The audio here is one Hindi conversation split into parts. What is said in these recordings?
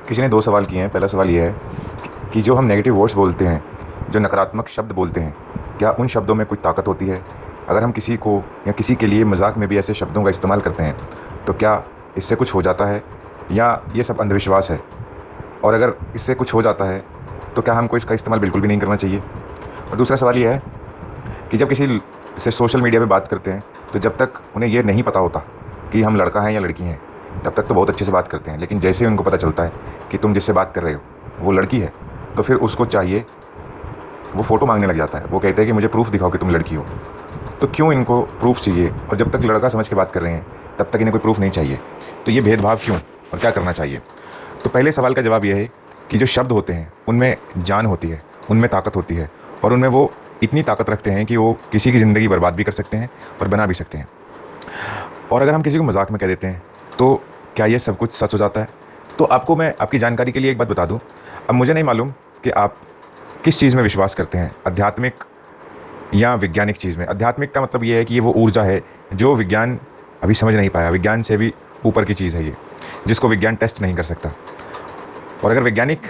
किसी ने 2 सवाल किए हैं। पहला सवाल ये है कि जो हम नेगेटिव वर्ड्स बोलते हैं, जो नकारात्मक शब्द बोलते हैं, क्या उन शब्दों में कोई ताकत होती है? अगर हम किसी को या किसी के लिए मज़ाक में भी ऐसे शब्दों का इस्तेमाल करते हैं, तो क्या इससे कुछ हो जाता है या ये सब अंधविश्वास है? और अगर इससे कुछ हो जाता है, तो क्या हमको इसका इस्तेमाल बिल्कुल भी नहीं करना चाहिए? और दूसरा सवाल ये है कि जब किसी से सोशल मीडिया पे बात करते हैं, तो जब तक उन्हें ये नहीं पता होता कि हम लड़का हैं या लड़की हैं, तब तक तो बहुत अच्छे से बात करते हैं। लेकिन जैसे ही उनको पता चलता है कि तुम जिससे बात कर रहे हो वो लड़की है, तो फिर उसको चाहिए, वो फ़ोटो मांगने लग जाता है। वो कहते हैं कि मुझे प्रूफ़ दिखाओ कि तुम लड़की हो। तो क्यों इनको प्रूफ़ चाहिए? और जब तक लड़का समझ के बात कर रहे हैं, तब तक इन्हें कोई प्रूफ़ नहीं चाहिए। तो ये भेदभाव क्यों और क्या करना चाहिए? तो पहले सवाल का जवाब ये है कि जो शब्द होते हैं, उनमें जान होती है, उनमें ताकत होती है, और उनमें वो इतनी ताकत रखते हैं कि वो किसी की ज़िंदगी बर्बाद भी कर सकते हैं और बना भी सकते हैं। और अगर हम किसी को मजाक में कह देते हैं, तो क्या ये सब कुछ सच हो जाता है? तो आपको मैं आपकी जानकारी के लिए एक बात बता दूं। अब मुझे नहीं मालूम कि आप किस चीज़ में विश्वास करते हैं, आध्यात्मिक या वैज्ञानिक चीज़ में। आध्यात्मिक का मतलब ये है कि ये वो ऊर्जा है जो विज्ञान अभी समझ नहीं पाया। विज्ञान से भी ऊपर की चीज़ है ये, जिसको विज्ञान टेस्ट नहीं कर सकता। और अगर वैज्ञानिक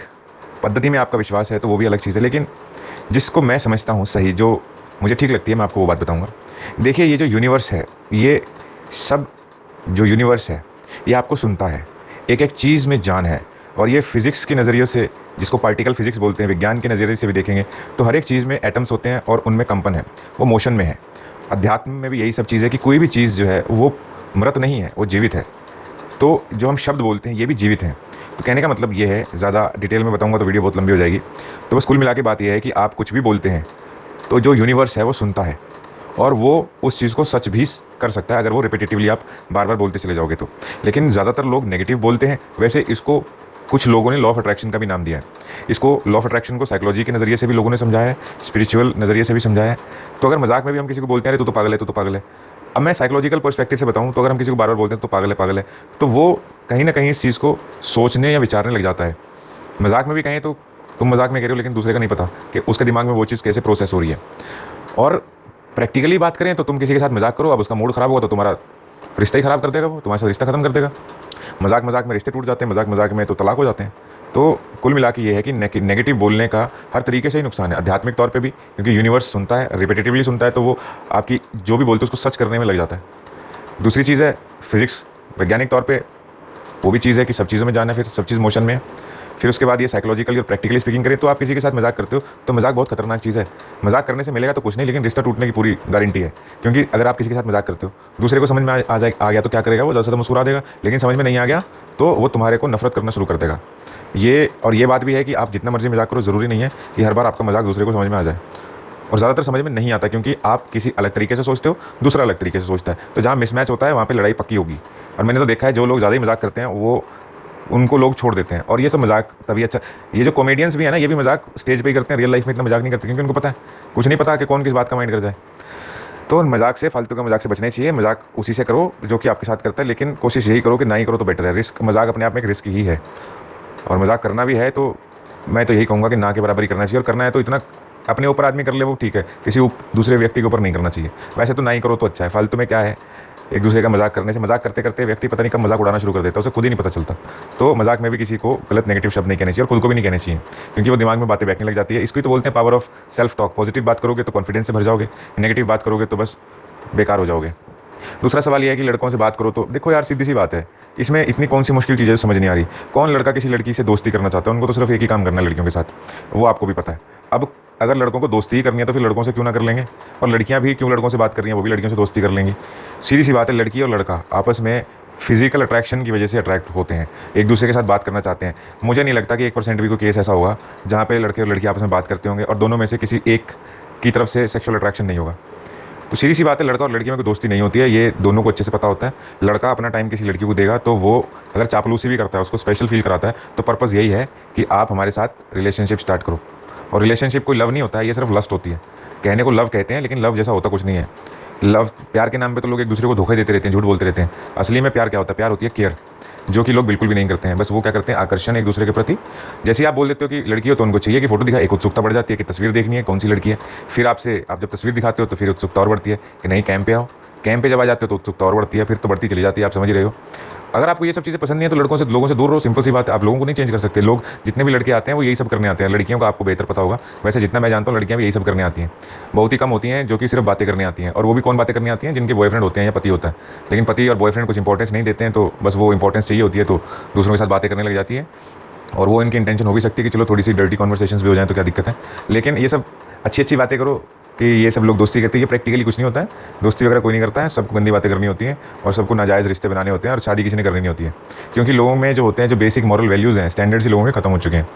पद्धति में आपका विश्वास है, तो वो भी अलग चीज़ है। लेकिन जिसको मैं समझता हूँ सही, जो मुझे ठीक लगती है, मैं आपको वो बात बताऊँगा। देखिए, ये जो यूनिवर्स है, ये सब जो यूनिवर्स है, ये आपको सुनता है। एक एक चीज़ में जान है। और ये फिज़िक्स के नज़रिए से, जिसको पार्टिकल फिज़िक्स बोलते हैं, विज्ञान के नज़रिए से भी देखेंगे तो हर एक चीज़ में एटम्स होते हैं और उनमें कंपन है, वो मोशन में है। अध्यात्म में भी यही सब चीज़ है कि कोई भी चीज़ जो है वो मृत नहीं है, वो जीवित है। तो जो हम शब्द बोलते हैं, ये भी जीवित हैं। तो कहने का मतलब ये है, ज़्यादा डिटेल में बताऊँगा तो वीडियो बहुत लंबी हो जाएगी। तो बस कुल मिला के बात ये है कि आप कुछ भी बोलते हैं, तो जो यूनिवर्स है वो सुनता है, और वो उस चीज़ को सच भी कर सकता है अगर वो रिपीटेटिवली आप बार बार बोलते चले जाओगे तो। लेकिन ज़्यादातर लोग नेगेटिव बोलते हैं। वैसे इसको कुछ लोगों ने लॉ ऑफ अट्रैक्शन का भी नाम दिया है। इसको लॉ ऑफ अट्रैक्शन को साइकोलॉजी के नज़रिए से भी लोगों ने समझाया है, स्पिरिचुअल नज़रिए से भी समझाया है। तो अगर मजाक में भी हम किसी को बोलते हैं, अरे तू तो पागल है, तू तो पागल है। अब मैं साइकोलॉजिकल पर्सपेक्टिव से बताऊँ, तो अगर हम किसी को बार बार बोलते हैं तो पागल है, तो वो कहीं ना कहीं इस चीज़ को सोचने या विचारने लग जाता है। मजाक में भी कहें तो तुम मजाक में कह रहे हो, लेकिन दूसरे का नहीं पता कि उसके दिमाग में वो चीज़ कैसे प्रोसेस हो रही है। और प्रैक्टिकली बात करें तो तुम किसी के साथ मजाक करो, अब उसका मूड ख़राब होगा तो तुम्हारा रिश्ता ही ख़राब कर देगा, वो तुम्हारे साथ रिश्ता ख़त्म कर देगा। मजाक मजाक में रिश्ते टूट जाते हैं, मजाक मजाक में तो तलाक हो जाते हैं। तो कुल मिला के ये है कि नेगेटिव बोलने का हर तरीके से ही नुकसान है, आध्यात्मिक तौर पे भी, क्योंकि यूनिवर्स सुनता है, रिपीटेटिवली सुनता है, तो वो आपकी जो भी बोलते हैं उसको सच करने में लग जाता है। दूसरी चीज़ है फिज़िक्स, वैज्ञानिक तौर पे वो भी चीज़ है कि सब चीज़ों में जाना है, फिर सब चीज़ मोशन में है। फिर उसके बाद ये साइकोलॉजिकली और प्रैक्टिकली स्पीकिंग करें तो आप किसी के साथ मजाक करते हो, तो मजाक बहुत खतरनाक चीज़ है। मजाक करने से मिलेगा तो कुछ नहीं, लेकिन रिश्ता टूटने की पूरी गारंटी है। क्योंकि अगर आप किसी के साथ मजाक करते हो, दूसरे को समझ में आ गया तो क्या करेगा, वो ज़्यादा से ज़्यादा मुस्कुरा देगा। लेकिन समझ में नहीं आ गया तो वो तुम्हारे को नफरत करना शुरू कर देगा। ये बात भी है कि आप जितना मर्जी मजाक करो, ज़रूरी नहीं है कि हर बार आपका मजाक दूसरे को समझ में आ जाए। और ज़्यादातर समझ में नहीं आता, क्योंकि आप किसी अलग तरीके से सोचते हो, दूसरा अलग तरीके से सोचता है। तो जहाँ मिसमैच होता है, वहाँ पे लड़ाई पक्की होगी। और मैंने तो देखा है, जो लोग ज़्यादा ही मजाक करते हैं, वो उनको लोग छोड़ देते हैं। और ये सब मजाक तभी अच्छा, ये जो कॉमेडियंस भी है ना, ये भी मजाक स्टेज पे ही करते हैं, रियल लाइफ में इतना मजाक नहीं करते, क्योंकि उनको पता है, कुछ नहीं पता कि कौन किस बात का माइंड कर जाए। तो मजाक से, फालतू का मजाक से बचना चाहिए। मजाक उसी से करो जो कि आपके साथ करता है, लेकिन कोशिश यही करो कि ना ही करो तो बेटर है। रिस्क, मजाक अपने आप में एक रिस्क ही है, और मजाक करना भी है तो मैं तो यही कहूँगा कि ना के बराबर ही करना चाहिए। और करना है तो इतना अपने ऊपर आदमी कर ले, वो ठीक है, किसी दूसरे व्यक्ति के ऊपर नहीं करना चाहिए। वैसे तो ना ही करो तो अच्छा है। फालतू में क्या है, एक दूसरे का मजाक करने से, मजाक करते करते व्यक्ति पता नहीं कब मजाक उड़ाना शुरू कर देता है, उसे खुद ही नहीं पता चलता। तो मजाक में भी किसी को गलत नेगेटिव शब्द नहीं कहने चाहिए, और खुद को भी नहीं कहने चाहिए, क्योंकि वो दिमाग में बातें बैठने लग जाती है। इसको ही तो बोलते हैं power of self talk. Positive बात करोगे तो कॉन्फिडेंस से भर जाओगे, नेगेटिव बात करोगे तो बस बेकार हो जाओगे। दूसरा सवाल यह है कि लड़कों से बात करो तो देखो यार, सीधी सी बात है, इसमें इतनी कौन सी मुश्किल चीज़ें समझ नहीं आ रही। कौन लड़का किसी लड़की से दोस्ती करना चाहता है? उनको तो सिर्फ एक ही काम करना है लड़कियों के साथ, वो आपको भी पता है। अब अगर लड़कों को दोस्ती ही करनी है तो फिर लड़कों से क्यों ना कर लेंगे, और लड़कियां भी क्यों लड़कों से बात कर रही हैं, वो भी लड़कियों से दोस्ती कर लेंगी। सीधी सी बात है, लड़की और लड़का आपस में फिजिकल अट्रैक्शन की वजह से अट्रैक्ट होते हैं, एक दूसरे के साथ बात करना चाहते हैं। मुझे नहीं लगता कि 1% भी कोई केस ऐसा होगा जहाँ पे लड़के और लड़की आपस में बात करते होंगे और दोनों में से किसी एक की तरफ से सेक्सुअल अट्रैक्शन नहीं होगा। तो सीधी सी बात है, लड़का और लड़की में कोई दोस्ती नहीं होती है, ये दोनों को अच्छे से पता होता है। लड़का अपना टाइम किसी लड़की को देगा तो वो अगर चापलूसी भी करता है, उसको स्पेशल फील कराता है, तो पर्पज़ यही है कि आप हमारे साथ रिलेशनशिप स्टार्ट करो। और रिलेशनशिप कोई लव नहीं होता है, ये सिर्फ लस्ट होती है। कहने को लव कहते हैं, लेकिन लव जैसा होता कुछ नहीं है। लव, प्यार के नाम पे तो लोग एक दूसरे को धोखा देते रहते हैं, झूठ बोलते रहते हैं। असली में प्यार क्या होता है? प्यार होती है केयर, जो कि लोग बिल्कुल भी नहीं करते हैं। बस वो क्या करते हैं, आकर्षण एक दूसरे के प्रति। जैसे आप बोल देते हो कि लड़की हो तो उनको चाहिए कि फोटो दिखा, एक उत्सुकता बढ़ जाती है कि तस्वीर देखनी है, कौन सी लड़की है। फिर आप जब तस्वीर दिखाते हो तो फिर उत्सुकता और बढ़ती है कि नहीं कैंप पे आओ। कैंप पे जब आ जाते हो तो उत्सुकता और बढ़ती है, फिर तो बढ़ती चली जाती है, आप समझ रहे हो। अगर आपको ये सब चीज़ें पसंद नहीं है तो लोगों से दूर रहो, सिंपल सी बात है। आप लोगों को नहीं चेंज कर सकते। लोग जितने भी लड़के आते हैं वो यही सब करने आते हैं। लड़कियों का आपको बेहतर पता होगा, वैसे जितना मैं जानता हूँ लड़कियाँ भी यही सब करने आती हैं। बहुत ही कम होती हैं जो कि सिर्फ बातें करने आती हैं, और वो भी कौन बातें करनी आती हैं, जिनके बॉयफ्रेंड होते हैं या पति होता है। लेकिन पति और बॉयफ्रेंड कुछ इंपॉर्टेंस नहीं देते हैं, तो बस वो इंपॉर्टेंस चाहिए होती है तो दूसरों के साथ बातें करने लग जाती है। और वो इनकी इंटेंशन हो भी सकती है कि चलो थोड़ी सी डर्टी कॉन्वर्सेशंस भी हो जाए तो क्या दिक्कत है। लेकिन ये सब अच्छी अच्छी बातें करो कि ये सब लोग दोस्ती करते हैं, ये प्रैक्टिकली कुछ नहीं होता है। दोस्ती वगैरह कोई नहीं करता है, सबको गंदी बातें करनी होती हैं और सबको नाजायज़ रिश्ते बनाने होते हैं, और शादी किसी ने करनी नहीं होती है। क्योंकि लोगों में जो होते हैं, जो बेसिक मॉरल वैल्यूज़ हैं, स्टैंडर्ड्स ही लोगों के खत्म हो चुके हैं।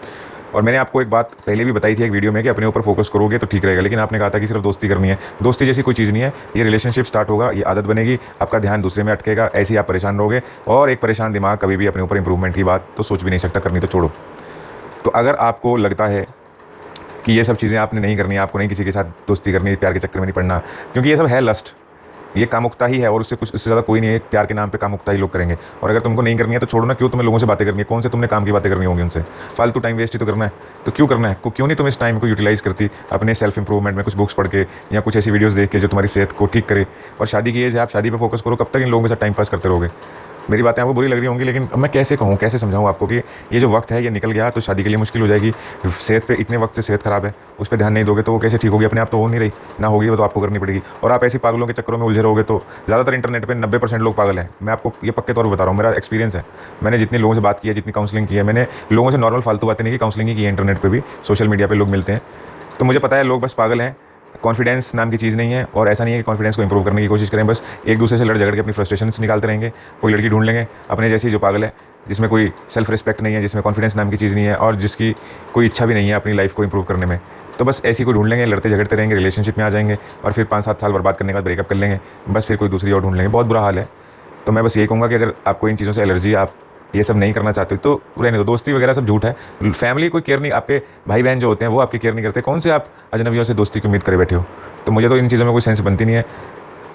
और मैंने आपको एक बात पहले भी बताई थी एक वीडियो में कि अपने ऊपर फोकस करोगे तो ठीक रहेगा, लेकिन आपने कहा था कि सिर्फ दोस्ती करनी है। दोस्ती जैसी कोई चीज़ नहीं है, ये रिलेशनशिप स्टार्ट होगा, ये आदत बनेगी, आपका ध्यान दूसरे में अटकेगा, ऐसे ही आप परेशान रहोगे। और एक परेशान दिमाग कभी भी अपने ऊपर इंप्रूवमेंट की बात तो सोच भी नहीं सकता, करनी तो छोड़ो। तो अगर आपको लगता है कि ये सब चीज़ें आपने नहीं करनी, आपको नहीं किसी के साथ दोस्ती करनी, प्यार के चक्कर में नहीं पड़ना, क्योंकि ये सब है लस्ट, ये कामुकता ही है, और उससे कुछ, उससे ज़्यादा कोई नहीं है। प्यार के नाम पे कामुकता ही लोग करेंगे। और अगर तुमको नहीं करनी है तो छोड़ो ना, क्यों तुम्हें लोगों से बातें करनी है, कौन से तुमने काम की बातें करनी होंगी उनसे, फालतू टाइम वेस्ट ही तो करना है। तो क्यों करना है, क्यों नहीं तुम इस टाइम को यूटिलाइज़ करती अपने सेल्फ इंप्रूवमेंट में, कुछ बुक्स पढ़ के या कुछ ऐसी वीडियोज़ देख के जो तुम्हारी सेहत को ठीक करे। और शादी की एज है, आप शादी पर फोकस करो, कब तक इन लोगों के साथ टाइम पास करते रहोगे। मेरी बातें आपको बुरी लग रही होंगी, लेकिन अब मैं कैसे कहूँ, कैसे समझाऊँ आपको कि ये जो वक्त है ये निकल गया तो शादी के लिए मुश्किल हो जाएगी। सेहत पे इतने वक्त से सेहत ख़राब है, उस पर ध्यान नहीं दोगे तो वो कैसे ठीक होगी, अपने आप तो हो नहीं रही, ना होगी वो तो आपको करनी पड़ेगी। और आप ऐसे पागलों के चक्करों में उलझे रहोगे तो ज़्यादातर इंटरनेट पे 90% लोग पागल हैं। मैं आपको ये पक्के तौर पर बता रहा हूँ, मेरा एक्सपीरियंस है। मैंने जितने लोगों से बात की है, जितनी काउंसलिंग की है, मैंने लोगों से नॉर्मल फालतू बातें नहीं की, काउंसलिंग ही की है। इंटरनेट पर भी, सोशल मीडिया पर लोग मिलते हैं, तो मुझे पता है लोग बस पागल हैं। कॉन्फिडेंस नाम की चीज़ नहीं है, और ऐसा नहीं है कि कॉन्फिडेंस को इंप्रूव करने की कोशिश करें, बस एक दूसरे से लड़ झगड़ के अपनी फ्रस्ट्रेशंस निकालते रहेंगे। कोई लड़की ढूंढ लेंगे अपने जैसी जो पागल है, जिसमें कोई सेल्फ रिस्पेक्ट नहीं है, जिसमें कॉन्फिडेंस नाम की चीज़ नहीं है, और जिसकी कोई इच्छा भी नहीं है अपनी लाइफ को इंप्रूव करने में। तो बस ऐसी कोई ढूंढ लेंगे, लड़ते झगड़ते रहेंगे, रिलेशनशिप में आ जाएंगे, और फिर 5-7 साल बर्बाद करने के बाद ब्रेकअप कर लेंगे, बस फिर कोई दूसरी और ढूंढ लेंगे। बहुत बुरा हाल है। तो मैं बस यही कहूँगा कि अगर आपको इन चीज़ों से एलर्जी, आप ये सब नहीं करना चाहते तो रहने दो। दोस्ती वगैरह सब झूठ है। फैमिली कोई केयर नहीं, आपके भाई बहन जो होते हैं वो आपकी केयर नहीं करते, कौन से आप अजनबियों से दोस्ती की उम्मीद करे बैठे हो। तो मुझे तो इन चीज़ों में कोई सेंस बनती नहीं है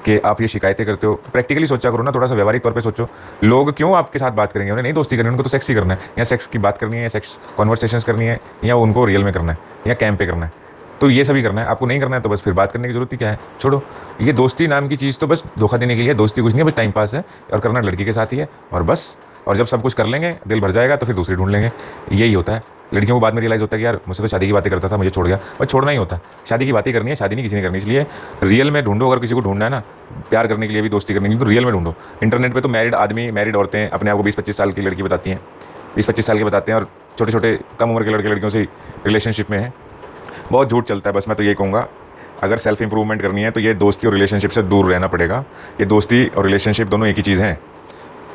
कि आप ये शिकायतें करते हो। प्रैक्टिकली सोचा करो ना, थोड़ा सा व्यवहारिक तौर पे सोचो। लोग क्यों आपके साथ बात करेंगे, उन्हें नहीं दोस्ती करनी, उनको तो सेक्स ही करना है, या सेक्स की बात करनी है, या सेक्स कॉन्वर्सेशंस करनी है, या उनको रियल में करना है, या कैंप पे करना है। तो ये सभी करना है, आपको नहीं करना है तो बस फिर बात करने की जरूरत ही क्या है, छोड़ो। ये दोस्ती नाम की चीज़ तो बस धोखा देने के लिए, दोस्ती कुछ नहीं है, बस टाइम पास है, और करना लड़की के साथ ही है, और बस। और जब सब कुछ कर लेंगे, दिल भर जाएगा, तो फिर दूसरी ढूंढ लेंगे। यही होता है। लड़कियों को बाद में रियलाइज़ होता है कि यार मुझसे तो शादी की बातें करता था, मुझे छोड़ गया। बस छोड़ना ही होता है, शादी की बातें करनी है, शादी नहीं किसी ने करनी। इसलिए रियल में ढूंढो। अगर किसी को ढूंढना है ना, प्यार करने के लिए भी, दोस्ती करने के लिए, तो रियल में ढूंढो। इंटरनेट पे तो मैरिड आदमी, मैरिड औरतें अपने आप को 20-25 साल की लड़की बताती हैं, 20-25 साल के बताते हैं, और छोटे छोटे कम उम्र के लड़के लड़कियों से रिलेशनशिप में है। बहुत झूठ चलता है। बस मैं तो यही कहूँगा, अगर सेल्फ इंप्रूवमेंट करनी है तो ये दोस्ती और रिलेशनशिप से दूर रहना पड़ेगा। ये दोस्ती और रिलेशनशिप दोनों एक ही चीज़ हैं,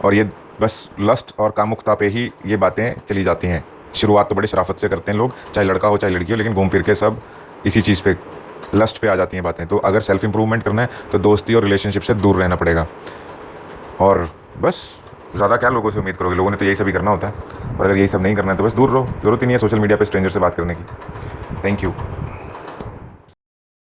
और ये बस लस्ट और कामुकता पे ही ये बातें चली जाती हैं। शुरुआत तो बड़े शराफत से करते हैं लोग, चाहे लड़का हो चाहे लड़की हो, लेकिन घूम फिर के सब इसी चीज़ पे, लस्ट पे आ जाती हैं बातें। तो अगर सेल्फ इंप्रूवमेंट करना है तो दोस्ती और रिलेशनशिप से दूर रहना पड़ेगा। और बस ज़्यादा क्या लोगों से उम्मीद करोगे, लोगों ने तो यही सभी करना होता है। और अगर यही सब नहीं करना है तो बस दूर रहो, ज़रूरत ही नहीं है सोशल मीडिया पे स्ट्रेंजर से बात करने की। Thank you.